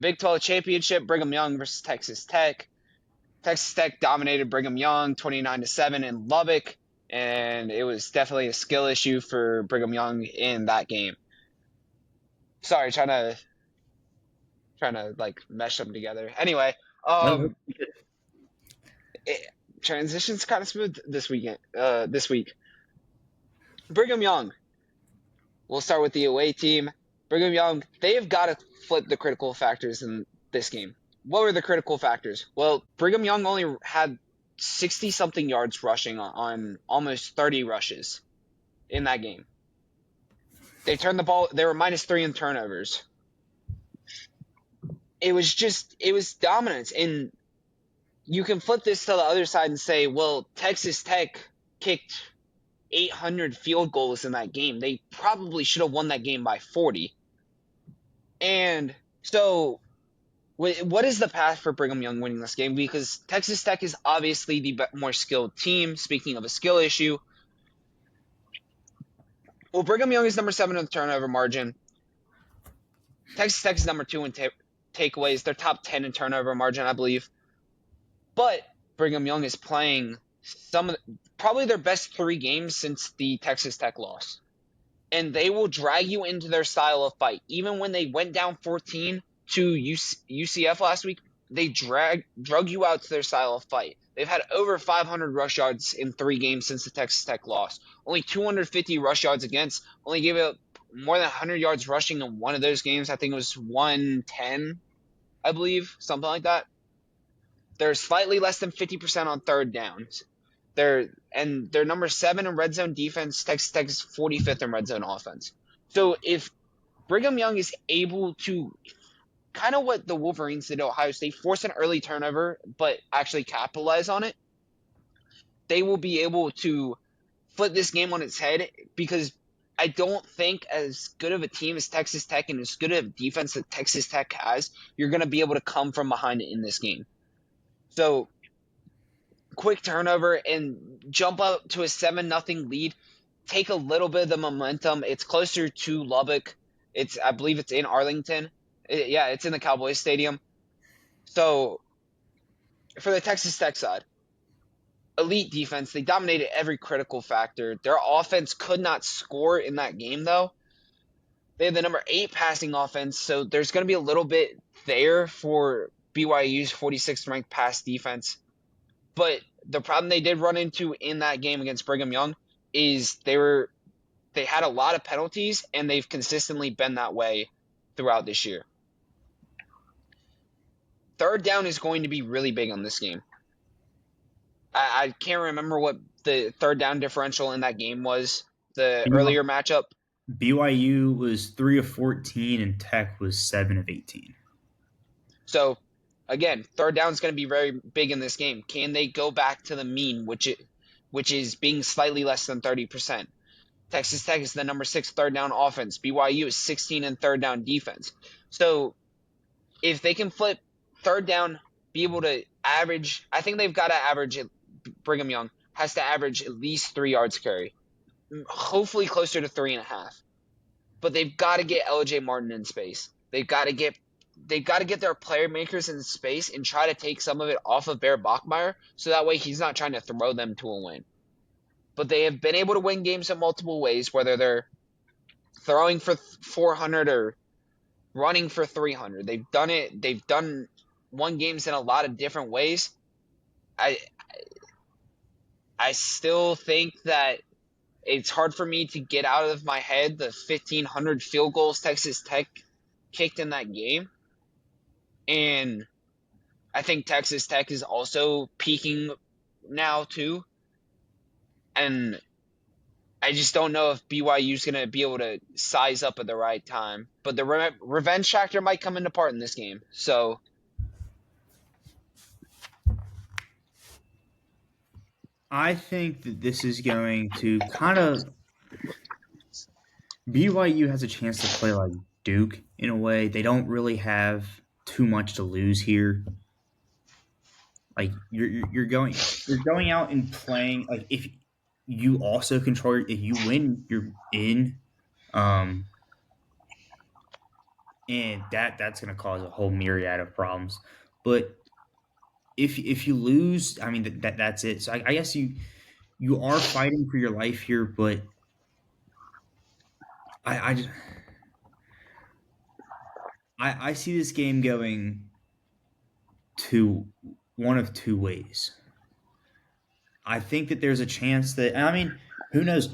Big 12 championship, Brigham Young versus Texas Tech. Texas Tech dominated Brigham Young 29-7 in Lubbock, and it was definitely a skill issue for Brigham Young in that game. Sorry, trying to like mesh them together. Anyway, No, transition's kind of smooth this weekend. This week, Brigham Young. We'll start with the away team. Brigham Young. They have got to flip the critical factors in this game. What were the critical factors? Well, Brigham Young only had 60 something yards rushing on almost 30 rushes in that game. They turned the ball. They were -3 in turnovers. It was dominance. And you can flip this to the other side and say, well, Texas Tech kicked 800 field goals in that game. They probably should have won that game by 40. And so, what is the path for Brigham Young winning this game? Because Texas Tech is obviously the more skilled team. Speaking of a skill issue, well, Brigham Young is number 7 in the turnover margin. Texas Tech is number 2 in takeaways. They're top 10 in turnover margin, I believe. But Brigham Young is playing probably their best 3 games since the Texas Tech loss. And they will drag you into their style of fight. Even when they went down 14 to UCF last week, they drug you out to their style of fight. They've had over 500 rush yards in 3 games since the Texas Tech loss. Only 250 rush yards against. Only gave up more than 100 yards rushing in one of those games. I think it was 110, I believe, something like that. They're slightly less than 50% on third downs. They're number 7 in red zone defense. Texas Tech is 45th in red zone offense. So if Brigham Young is able to, kind of what the Wolverines did at Ohio State, force an early turnover but actually capitalize on it, they will be able to flip this game on its head, because I don't think as good of a team as Texas Tech and as good of a defense that Texas Tech has, you're going to be able to come from behind in this game. So quick turnover and jump up to a 7-0 lead. Take a little bit of the momentum. It's closer to Lubbock. I believe it's in Arlington. It's in the Cowboys Stadium. So for the Texas Tech side, elite defense. They dominated every critical factor. Their offense could not score in that game, though. They have the number 8 passing offense, so there's going to be a little bit there for BYU's 46th ranked pass defense. But the problem they did run into in that game against Brigham Young is they had a lot of penalties, and they've consistently been that way throughout this year. Third down is going to be really big on this game. I can't remember what the third down differential in that game was, the earlier matchup. BYU was 3 of 14 and Tech was 7 of 18. So, again, third down is going to be very big in this game. Can they go back to the mean, which is being slightly less than 30%? Texas Tech is the number 6 third down offense. BYU is 16 in third down defense. So, if they can flip third down, be able to average, I think they've got to average, Brigham Young has to average at least 3 yards carry. Hopefully closer to 3.5. But they've got to get LJ Martin in space. They've got to get their playmakers in space and try to take some of it off of Bear Bachmeier, so that way he's not trying to throw them to a win. But they have been able to win games in multiple ways, whether they're throwing for 400 or running for 300. They've won games in a lot of different ways. I still think that it's hard for me to get out of my head the 1,500 field goals Texas Tech kicked in that game. And I think Texas Tech is also peaking now too. And I just don't know if BYU is going to be able to size up at the right time. But the revenge factor might come into part in this game. So I think that this is going to kind of BYU has a chance to play like Duke in a way. They don't really have too much to lose here. Like you're going out and playing, like, if you also control, if you win, you're in and that's going to cause a whole myriad of problems. But if you lose, I mean that's it. So I guess you are fighting for your life here, but I just I see this game going to one of two ways. I think that there's a chance that, I mean, who knows?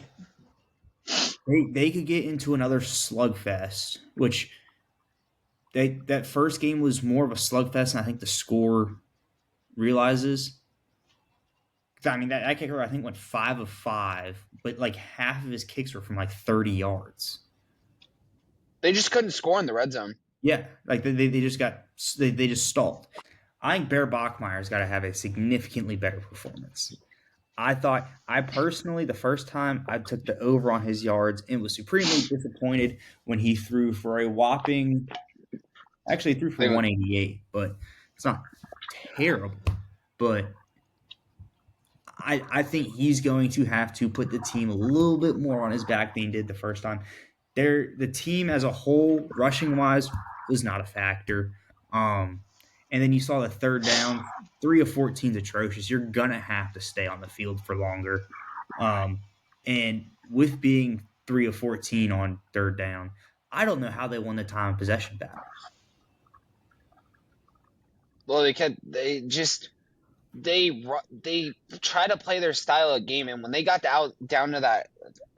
They could get into another slugfest, which that first game was more of a slugfest, and I think the score realizes. I mean, that kicker I think went 5 of 5, but like half of his kicks were from like 30 yards. They just couldn't score in the red zone. Yeah, like they just got they just stalled. I think Bear Bachmeier's got to have a significantly better performance. I personally, the first time I took the over on his yards and was supremely disappointed when he threw for a whopping, actually he threw for They went, 188, but it's not terrible. But I think he's going to have to put the team a little bit more on his back than he did the first time. The team as a whole, rushing wise, was not a factor. And then you saw the third down, 3 of 14 is atrocious. You're gonna have to stay on the field for longer. And with being 3 of 14 on third down, I don't know how they won the time of possession battle. well, they try to play their style of game, and when they got down to that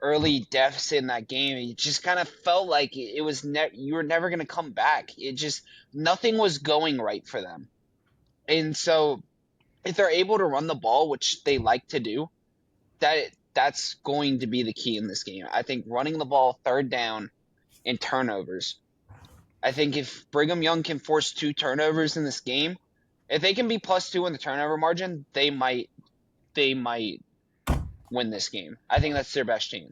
early deficit in that game, it just kind of felt like it was you were never going to come back. It just nothing was going right for them, and so if they're able to run the ball, which they like to do, that's going to be the key in this game. I think running the ball, third down, and turnovers. I think if Brigham Young can force 2 turnovers in this game, if they can be +2 in the turnover margin, they might win this game. I think that's their best chance.